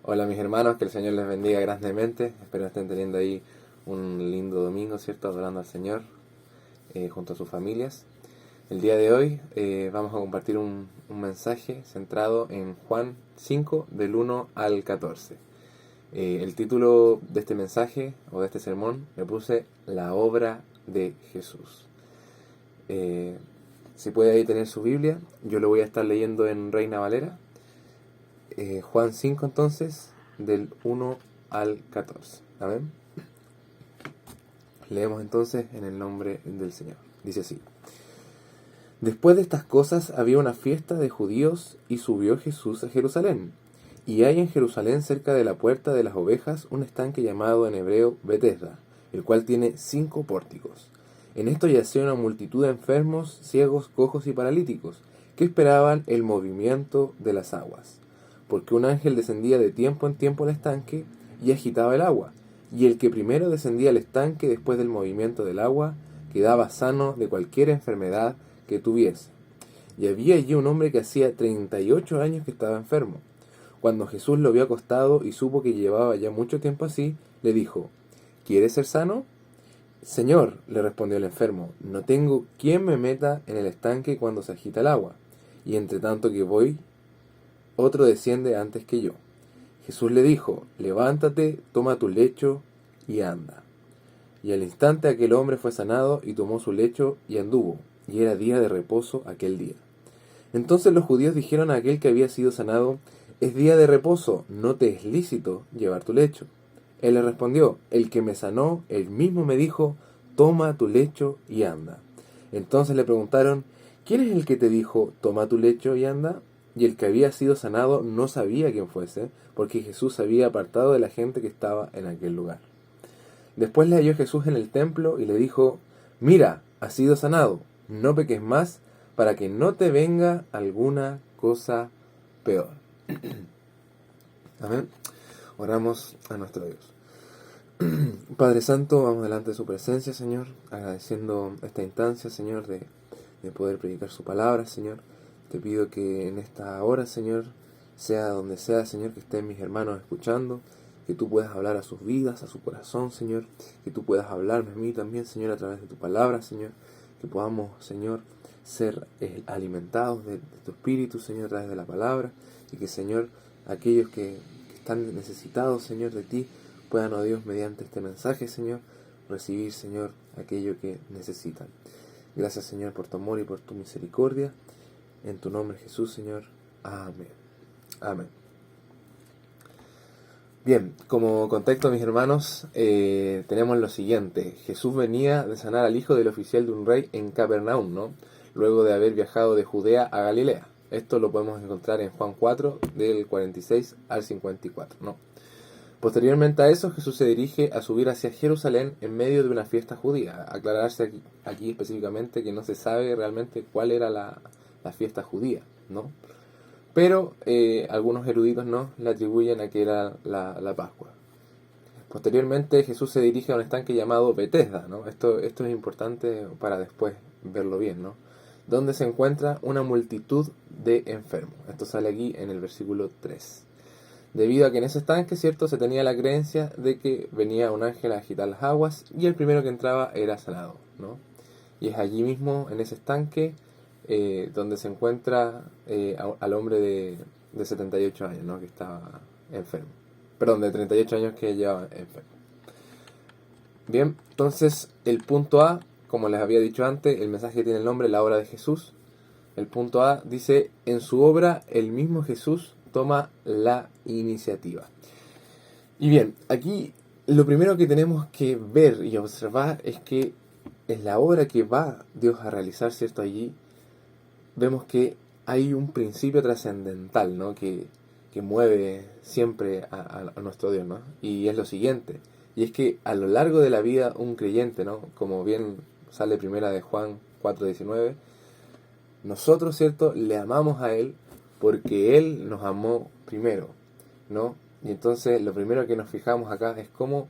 Hola mis hermanos, que el Señor les bendiga grandemente. Espero estén teniendo ahí un lindo domingo, ¿cierto? Adorando al Señor junto a sus familias. El día de hoy vamos a compartir un mensaje centrado en Juan 5 del 1 al 14. El título de este mensaje o de este sermón le puse La obra de Jesús. Si puede ahí tener su Biblia, yo lo voy a estar leyendo en Reina Valera. Juan 5 entonces, del 1 al 14. Amén. Leemos entonces en el nombre del Señor. Dice así. Después de estas cosas había una fiesta de judíos y subió Jesús a Jerusalén. Y hay en Jerusalén cerca de la puerta de las ovejas un estanque llamado en hebreo Betesda, el cual tiene 5 pórticos. En esto yacía una multitud de enfermos, ciegos, cojos y paralíticos, que esperaban el movimiento de las aguas. Porque un ángel descendía de tiempo en tiempo al estanque y agitaba el agua, y el que primero descendía al estanque después del movimiento del agua quedaba sano de cualquier enfermedad que tuviese. Y había allí un hombre que hacía 38 años que estaba enfermo. Cuando Jesús lo vio acostado y supo que llevaba ya mucho tiempo así, le dijo: ¿Quieres ser sano? Señor, le respondió el enfermo, no tengo quien me meta en el estanque cuando se agita el agua, y entre tanto que voy, otro desciende antes que yo. Jesús le dijo: levántate, toma tu lecho y anda. Y al instante aquel hombre fue sanado y tomó su lecho y anduvo, y era día de reposo aquel día. Entonces los judíos dijeron a aquel que había sido sanado: es día de reposo, no te es lícito llevar tu lecho. Él le respondió: el que me sanó, él mismo me dijo: toma tu lecho y anda. Entonces le preguntaron: ¿quién es el que te dijo: toma tu lecho y anda? Y el que había sido sanado no sabía quién fuese, porque Jesús se había apartado de la gente que estaba en aquel lugar. Después le halló Jesús en el templo y le dijo: mira, has sido sanado, no peques más, para que no te venga alguna cosa peor. Amén. Oramos a nuestro Dios. Padre Santo, vamos delante de su presencia, Señor, agradeciendo esta instancia, Señor, de poder predicar su palabra, Señor. Te pido que en esta hora, Señor, sea donde sea, Señor, que estén mis hermanos escuchando, que tú puedas hablar a sus vidas, a su corazón, Señor, que tú puedas hablarme a mí también, Señor, a través de tu palabra, Señor, que podamos, Señor, ser alimentados de tu Espíritu, Señor, a través de la palabra, y que, Señor, aquellos que están necesitados, Señor, de ti, puedan, oh Dios, mediante este mensaje, Señor, recibir, Señor, aquello que necesitan. Gracias, Señor, por tu amor y por tu misericordia. En tu nombre, Jesús, Señor. Amén. Amén. Bien, como contexto, mis hermanos, tenemos lo siguiente. Jesús venía de sanar al hijo del oficial de un rey en Capernaum, ¿no? Luego de haber viajado de Judea a Galilea. Esto lo podemos encontrar en Juan 4, del 46 al 54, ¿no? Posteriormente a eso, Jesús se dirige a subir hacia Jerusalén en medio de una fiesta judía. Aclararse aquí específicamente que no se sabe realmente cuál era la fiesta judía, ¿no? Pero algunos eruditos no le atribuyen a que era la Pascua. Posteriormente Jesús se dirige a un estanque llamado Betesda, ¿no? Esto es importante para después verlo bien, ¿no? Donde se encuentra una multitud de enfermos. Esto sale aquí en el versículo 3. Debido a que en ese estanque, ¿cierto?, se tenía la creencia de que venía un ángel a agitar las aguas y el primero que entraba era sanado, ¿no? Y es allí mismo, en ese estanque, donde se encuentra al hombre de 78 años, ¿no?, que estaba enfermo. Perdón, de 38 años que llevaba enfermo. Bien, entonces el punto A, como les había dicho antes, el mensaje tiene el nombre La obra de Jesús. El punto A dice: en su obra el mismo Jesús toma la iniciativa. Y bien, aquí lo primero que tenemos que ver y observar es que en la obra que va Dios a realizar, ¿cierto? Allí vemos que hay un principio trascendental, ¿no?, que mueve siempre a nuestro Dios, ¿no? Y es lo siguiente, y es que a lo largo de la vida un creyente, ¿no?, como bien sale primera de Juan 4:19, nosotros, ¿cierto?, le amamos a Él porque Él nos amó primero, ¿no? Y entonces lo primero que nos fijamos acá es cómo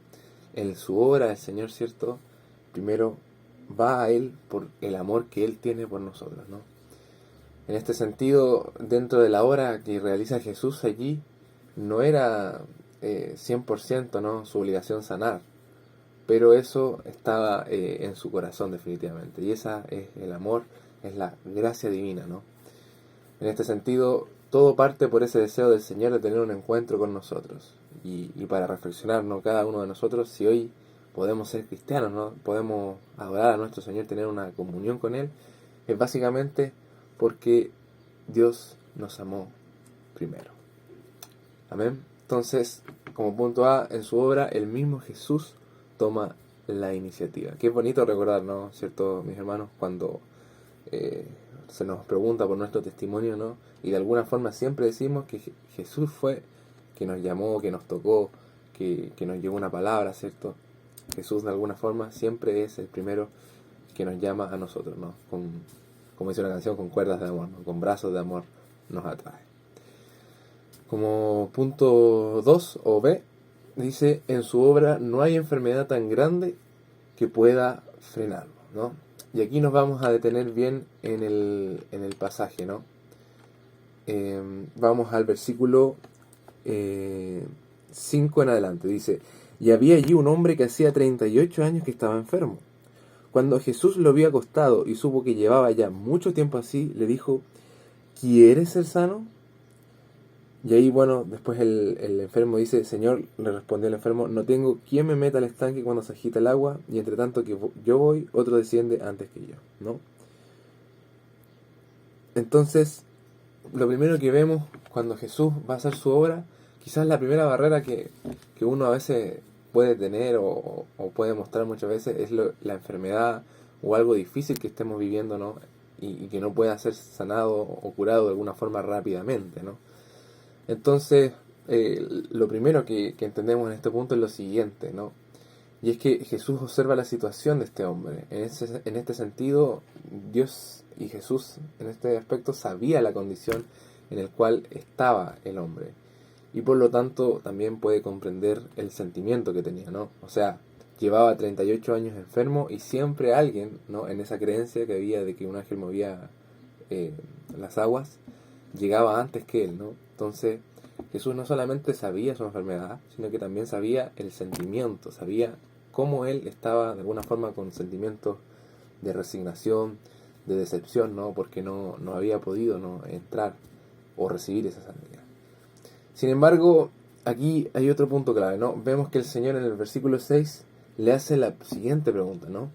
en su obra el Señor, ¿cierto?, primero va a Él por el amor que Él tiene por nosotros, ¿no? En este sentido, dentro de la obra que realiza Jesús allí, no era 100%, ¿no?, su obligación sanar, pero eso estaba en su corazón definitivamente, y esa es el amor, es la gracia divina, ¿no? En este sentido, todo parte por ese deseo del Señor de tener un encuentro con nosotros, y para reflexionar, ¿no?, cada uno de nosotros, si hoy podemos ser cristianos, ¿no?, podemos adorar a nuestro Señor, tener una comunión con Él, es básicamente porque Dios nos amó primero. Amén. Entonces, como punto A, en su obra, el mismo Jesús toma la iniciativa. Qué bonito recordar, ¿no?, ¿cierto, mis hermanos? Cuando se nos pregunta por nuestro testimonio, ¿no?, y de alguna forma siempre decimos que Jesús fue que nos llamó, que nos tocó, que nos llevó una palabra, ¿cierto? Jesús de alguna forma siempre es el primero que nos llama a nosotros, ¿no? Como dice una canción, con cuerdas de amor, ¿no?, con brazos de amor nos atrae. Como punto 2 o B, dice, en su obra no hay enfermedad tan grande que pueda frenarlo, ¿no? Y aquí nos vamos a detener bien en el pasaje, ¿no? Vamos al versículo 5 en adelante. Dice, y había allí un hombre que hacía 38 años que estaba enfermo. Cuando Jesús lo vio acostado y supo que llevaba ya mucho tiempo así, le dijo, ¿quieres ser sano? Y ahí, bueno, después el enfermo dice, Señor, le respondió el enfermo, no tengo quien me meta al estanque cuando se agita el agua, y entre tanto que yo voy, otro desciende antes que yo, ¿no? Entonces, lo primero que vemos cuando Jesús va a hacer su obra, quizás la primera barrera que uno a veces puede tener o puede mostrar muchas veces es la enfermedad o algo difícil que estemos viviendo, ¿no? Y que no pueda ser sanado o curado de alguna forma rápidamente, ¿no? Entonces, lo primero que entendemos en este punto es lo siguiente, ¿no? Y es que Jesús observa la situación de este hombre. En este sentido, Dios y Jesús en este aspecto sabía la condición en la cual estaba el hombre. Y por lo tanto también puede comprender el sentimiento que tenía, ¿no? O sea, llevaba 38 años enfermo y siempre alguien, ¿no?, en esa creencia que había de que un ángel movía las aguas, llegaba antes que él, ¿no? Entonces, Jesús no solamente sabía su enfermedad, sino que también sabía el sentimiento, sabía cómo él estaba de alguna forma con sentimientos de resignación, de decepción, ¿no? Porque no había podido, ¿no?, entrar o recibir esa sanidad. Sin embargo, aquí hay otro punto clave, ¿no? Vemos que el Señor en el versículo 6 le hace la siguiente pregunta, ¿no?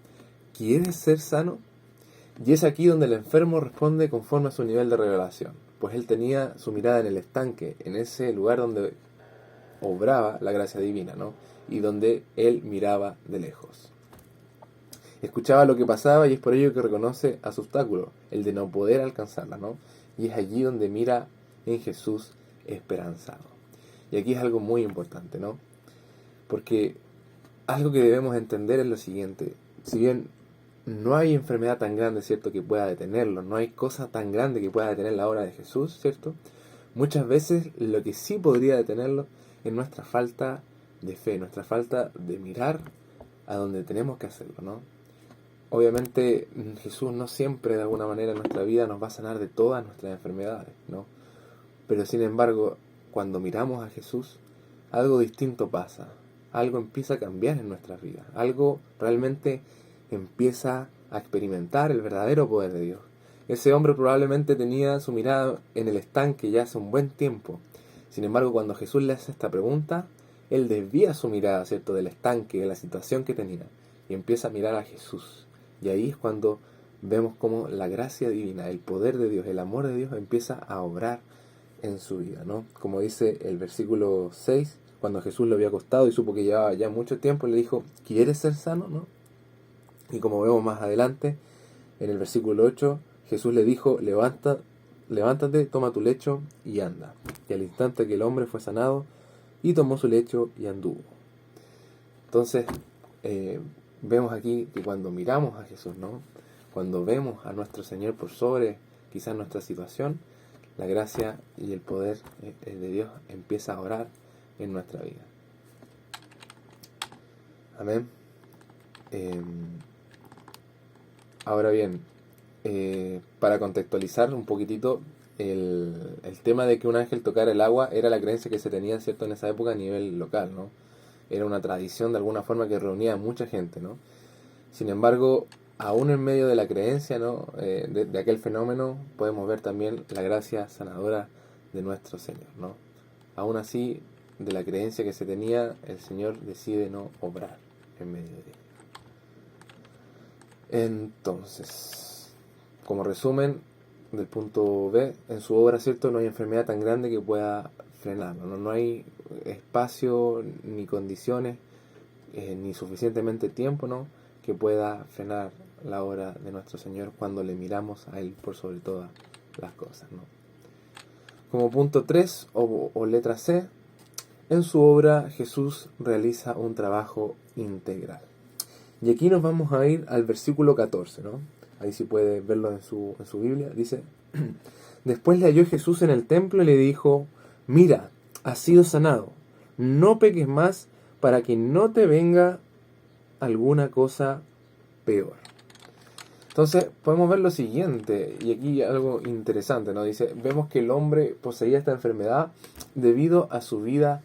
¿Quieres ser sano? Y es aquí donde el enfermo responde conforme a su nivel de revelación, pues él tenía su mirada en el estanque, en ese lugar donde obraba la gracia divina, ¿no?, y donde él miraba de lejos. Escuchaba lo que pasaba y es por ello que reconoce a su obstáculo, el de no poder alcanzarla, ¿no? Y es allí donde mira en Jesús esperanzado. Y aquí es algo muy importante, ¿no? Porque algo que debemos entender es lo siguiente. Si bien no hay enfermedad tan grande, ¿cierto?, que pueda detenerlo, no hay cosa tan grande que pueda detener la obra de Jesús, ¿cierto? Muchas veces lo que sí podría detenerlo es nuestra falta de fe, nuestra falta de mirar a donde tenemos que hacerlo, ¿no? Obviamente Jesús no siempre de alguna manera en nuestra vida nos va a sanar de todas nuestras enfermedades, ¿no? Pero sin embargo, cuando miramos a Jesús, algo distinto pasa, algo empieza a cambiar en nuestras vidas, algo realmente empieza a experimentar el verdadero poder de Dios. Ese hombre probablemente tenía su mirada en el estanque ya hace un buen tiempo. Sin embargo, cuando Jesús le hace esta pregunta, él desvía su mirada, ¿cierto?, del estanque, de la situación que tenía, y empieza a mirar a Jesús. Y ahí es cuando vemos cómo la gracia divina, el poder de Dios, el amor de Dios empieza a obrar en su vida, ¿no? Como dice el versículo 6, cuando Jesús lo había acostado y supo que llevaba ya mucho tiempo, le dijo, ¿quieres ser sano?, ¿no? Y como vemos más adelante, en el versículo 8, Jesús le dijo, levántate, toma tu lecho y anda. Y al instante que el hombre fue sanado, y tomó su lecho y anduvo. Entonces, vemos aquí que cuando miramos a Jesús, ¿no?, cuando vemos a nuestro Señor por sobre quizás nuestra situación, la gracia y el poder de Dios empieza a orar en nuestra vida. Amén. Ahora bien, para contextualizar un poquitito, el tema de que un ángel tocara el agua era la creencia que se tenía, ¿cierto?, en esa época a nivel local, ¿no? Era una tradición de alguna forma que reunía a mucha gente, ¿no? Sin embargo, aún en medio de la creencia, ¿no?, de aquel fenómeno, podemos ver también la gracia sanadora de nuestro Señor, ¿no? Aún así, de la creencia que se tenía, el Señor decide no obrar en medio de ella. Entonces, como resumen del punto B, en su obra, ¿cierto?, no hay enfermedad tan grande que pueda frenarlo, ¿no? No hay espacio ni condiciones ni suficientemente tiempo, ¿no?, que pueda frenar la obra de nuestro Señor cuando le miramos a Él por sobre todas las cosas, ¿no? Como punto 3 o letra C, en su obra Jesús realiza un trabajo integral. Y aquí nos vamos a ir al versículo 14, ¿no? Ahí sí puede verlo en su Biblia. Dice, después le halló Jesús en el templo y le dijo, mira, has sido sanado, no peques más para que no te venga alguna cosa peor. Entonces podemos ver lo siguiente, y aquí algo interesante, ¿no? Dice, vemos que el hombre poseía esta enfermedad debido a su vida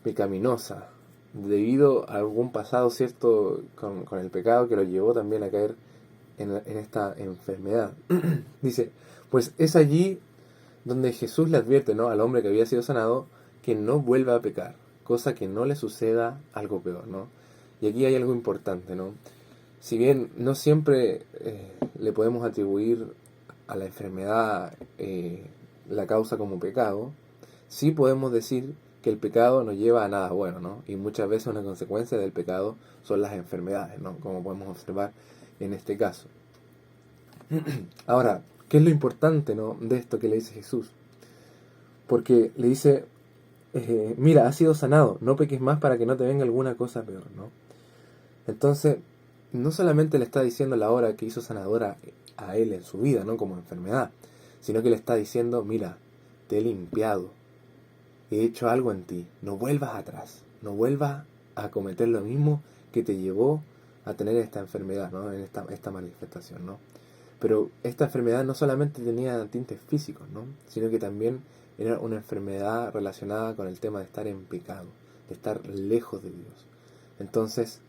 pecaminosa, debido a algún pasado, ¿cierto?, con el pecado que lo llevó también a caer en esta enfermedad. Dice, pues es allí donde Jesús le advierte, ¿no?, al hombre que había sido sanado, que no vuelva a pecar, cosa que no le suceda algo peor, ¿no? Y aquí hay algo importante, ¿no? Si bien no siempre le podemos atribuir a la enfermedad la causa como pecado, sí podemos decir que el pecado no lleva a nada bueno, ¿no? Y muchas veces una consecuencia del pecado son las enfermedades, ¿no?, como podemos observar en este caso. Ahora, ¿qué es lo importante, ¿no?, de esto que le dice Jesús? Porque le dice, mira, has sido sanado, no peques más para que no te venga alguna cosa peor, ¿no? Entonces, no solamente le está diciendo la obra que hizo sanadora a él en su vida, ¿no?, como enfermedad, sino que le está diciendo, mira, te he limpiado, he hecho algo en ti, no vuelvas atrás, no vuelvas a cometer lo mismo que te llevó a tener esta enfermedad, ¿no?, en esta manifestación, ¿no? Pero esta enfermedad no solamente tenía tintes físicos, ¿no?, sino que también era una enfermedad relacionada con el tema de estar en pecado, de estar lejos de Dios. Entonces,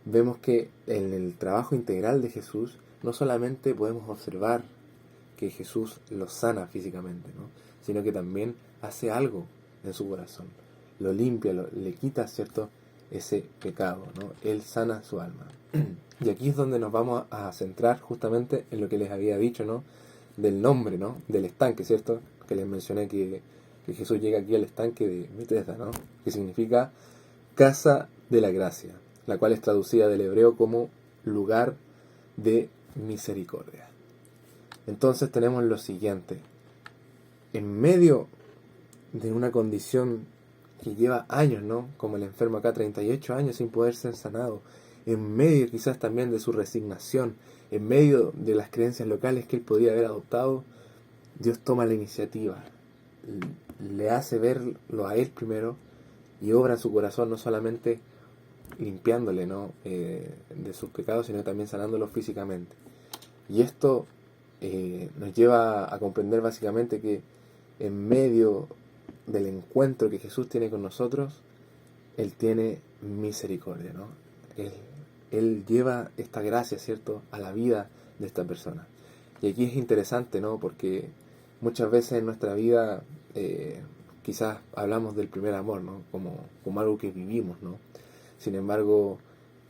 vemos que en el trabajo integral de Jesús no solamente podemos observar que Jesús lo sana físicamente, ¿no?, sino que también hace algo en su corazón, lo limpia, le quita, ¿cierto?, ese pecado, ¿no? Él sana su alma. Y aquí es donde nos vamos a centrar justamente en lo que les había dicho, ¿no?, del nombre, ¿no?, del estanque, ¿cierto?, que les mencioné que Jesús llega aquí al estanque de Betesda, ¿no?, que significa casa de la gracia, la cual es traducida del hebreo como lugar de misericordia. Entonces tenemos lo siguiente, en medio de una condición que lleva años, ¿no?, como el enfermo acá, 38 años sin poder ser sanado, en medio quizás también de su resignación, en medio de las creencias locales que él podía haber adoptado, Dios toma la iniciativa, le hace verlo a él primero y obra en su corazón, no solamente limpiándole, ¿no?, de sus pecados, sino también sanándolo físicamente. Y esto nos lleva a comprender básicamente que en medio del encuentro que Jesús tiene con nosotros, Él tiene misericordia, ¿no? Él lleva esta gracia, ¿cierto?, a la vida de esta persona. Y aquí es interesante, ¿no?, porque muchas veces en nuestra vida quizás hablamos del primer amor, ¿no?, como algo que vivimos, ¿no? Sin embargo,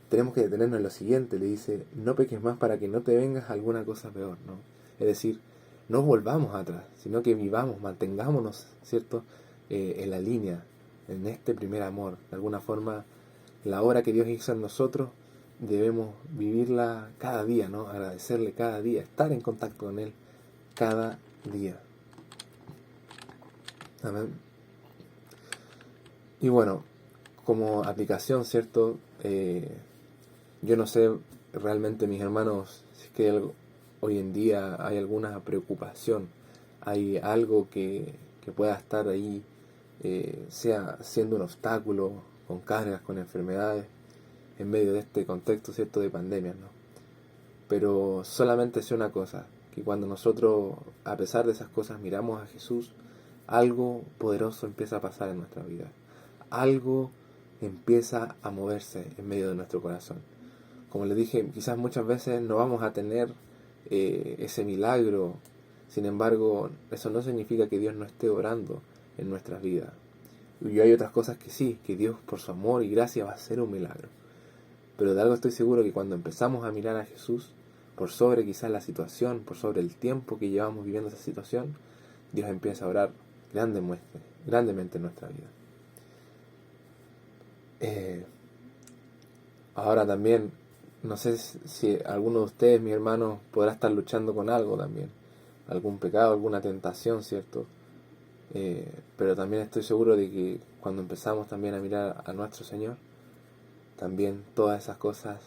tenemos que detenernos en lo siguiente, le dice, no peques más para que no te vengas alguna cosa peor, ¿no? Es decir, no volvamos atrás, sino que vivamos, mantengámonos, ¿cierto?, en la línea, en este primer amor. De alguna forma, la obra que Dios hizo en nosotros, debemos vivirla cada día, ¿no?, agradecerle cada día, estar en contacto con Él cada día. Amén. Y bueno, como aplicación, ¿cierto? Yo no sé realmente, mis hermanos, si es que hoy en día hay alguna preocupación, hay algo que pueda estar ahí, sea siendo un obstáculo, con cargas, con enfermedades, en medio de este contexto, ¿cierto?, de pandemia, ¿no? Pero solamente sé una cosa, que cuando nosotros, a pesar de esas cosas, miramos a Jesús, algo poderoso empieza a pasar en nuestra vida. Algo empieza a moverse en medio de nuestro corazón. Como les dije, quizás muchas veces no vamos a tener ese milagro. Sin embargo, eso no significa que Dios no esté obrando en nuestras vidas. Y hay otras cosas que sí, que Dios por su amor y gracia va a hacer un milagro. Pero de algo estoy seguro, que cuando empezamos a mirar a Jesús, por sobre quizás la situación, por sobre el tiempo que llevamos viviendo esa situación, Dios empieza a obrar grandemente en nuestra vida. Ahora también, no sé si alguno de ustedes, mis hermanos, podrá estar luchando con algo también. Algún pecado, alguna tentación, ¿cierto? Pero también estoy seguro de que cuando empezamos también a mirar a nuestro Señor, también todas esas cosas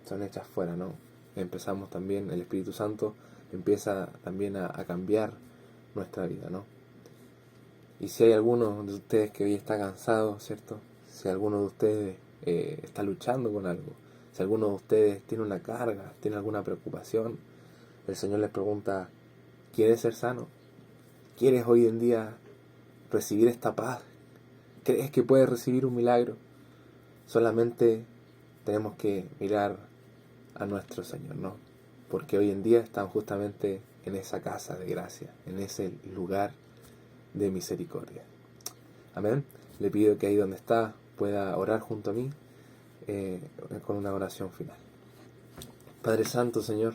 son hechas fuera, ¿no? Empezamos también, el Espíritu Santo empieza también a cambiar nuestra vida, ¿no? Y si hay alguno de ustedes que hoy está cansado, ¿cierto? Si alguno de ustedes está luchando con algo, si alguno de ustedes tiene una carga, tiene alguna preocupación, el Señor les pregunta: ¿quieres ser sano? ¿Quieres hoy en día recibir esta paz? ¿Crees que puedes recibir un milagro? Solamente tenemos que mirar a nuestro Señor, ¿no? Porque hoy en día estamos justamente en esa casa de gracia, en ese lugar de misericordia. Amén. Le pido que ahí donde está pueda orar junto a mí con una oración final. Padre Santo, Señor,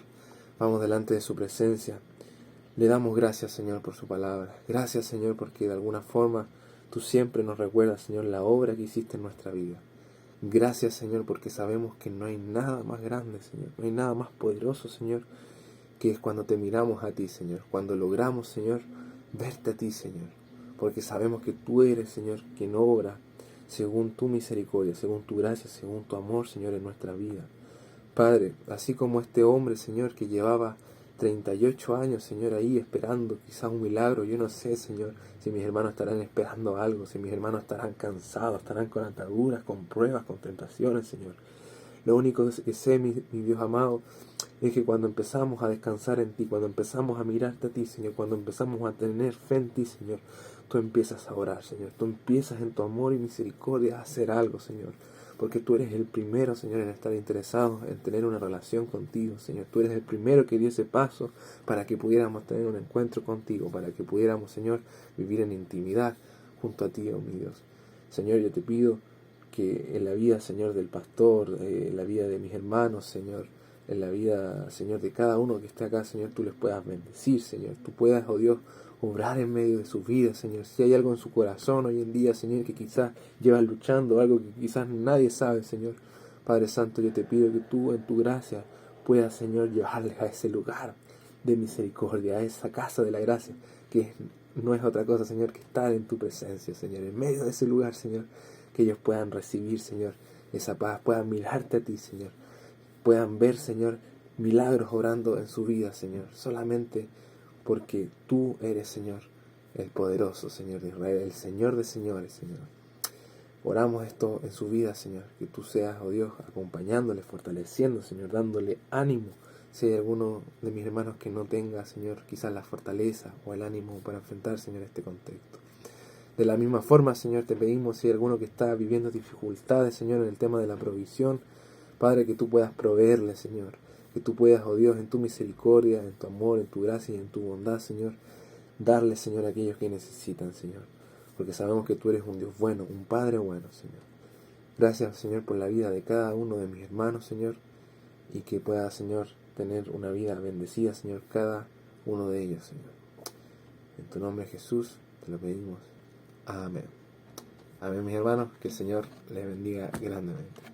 vamos delante de su presencia. Le damos gracias, Señor, por su palabra. Gracias, Señor, porque de alguna forma tú siempre nos recuerdas, Señor, la obra que hiciste en nuestra vida. Gracias, Señor, porque sabemos que no hay nada más grande, Señor, no hay nada más poderoso, Señor, que es cuando te miramos a ti, Señor, cuando logramos, Señor, verte a ti, Señor, porque sabemos que tú eres, Señor, quien obra según tu misericordia, según tu gracia, según tu amor, Señor, en nuestra vida. Padre, así como este hombre, Señor, que llevaba 38 años, Señor, ahí esperando quizás un milagro. Yo no sé, Señor, si mis hermanos estarán esperando algo, si mis hermanos estarán cansados, estarán con ataduras, con pruebas, con tentaciones, Señor. Lo único que sé, mi Dios amado, es que cuando empezamos a descansar en ti, cuando empezamos a mirarte a ti, Señor, cuando empezamos a tener fe en ti, Señor, tú empiezas a orar, Señor. Tú empiezas en tu amor y misericordia a hacer algo, Señor. Porque tú eres el primero, Señor, en estar interesado en tener una relación contigo, Señor. Tú eres el primero que dio ese paso para que pudiéramos tener un encuentro contigo, para que pudiéramos, Señor, vivir en intimidad junto a ti, oh mi Dios. Señor, yo te pido que en la vida, Señor, del pastor, en la vida de mis hermanos, Señor, en la vida, Señor, de cada uno que esté acá, Señor, tú les puedas bendecir, Señor. Tú puedas, oh Dios, obrar en medio de sus vidas, Señor. Si hay algo en su corazón hoy en día, Señor, que quizás lleva luchando, algo que quizás nadie sabe, Señor. Padre Santo, yo te pido que tú, en tu gracia, puedas, Señor, llevarles a ese lugar de misericordia, a esa casa de la gracia, que no es otra cosa, Señor, que estar en tu presencia, Señor. En medio de ese lugar, Señor, que ellos puedan recibir, Señor, esa paz, puedan mirarte a ti, Señor. Puedan ver, Señor, milagros obrando en su vida, Señor. Solamente porque tú eres, Señor, el poderoso, Señor de Israel, el Señor de señores, Señor. Oramos esto en su vida, Señor, que tú seas, oh Dios, acompañándole, fortaleciendo, Señor, dándole ánimo. Si hay alguno de mis hermanos que no tenga, Señor, quizás la fortaleza o el ánimo para enfrentar, Señor, este contexto. De la misma forma, Señor, te pedimos, si hay alguno que está viviendo dificultades, Señor, en el tema de la provisión, Padre, que tú puedas proveerle, Señor. Que tú puedas, oh Dios, en tu misericordia, en tu amor, en tu gracia y en tu bondad, Señor, darle, Señor, a aquellos que necesitan, Señor. Porque sabemos que tú eres un Dios bueno, un Padre bueno, Señor. Gracias, Señor, por la vida de cada uno de mis hermanos, Señor. Y que pueda, Señor, tener una vida bendecida, Señor, cada uno de ellos, Señor. En tu nombre, Jesús, te lo pedimos. Amén. Amén, mis hermanos. Que el Señor les bendiga grandemente.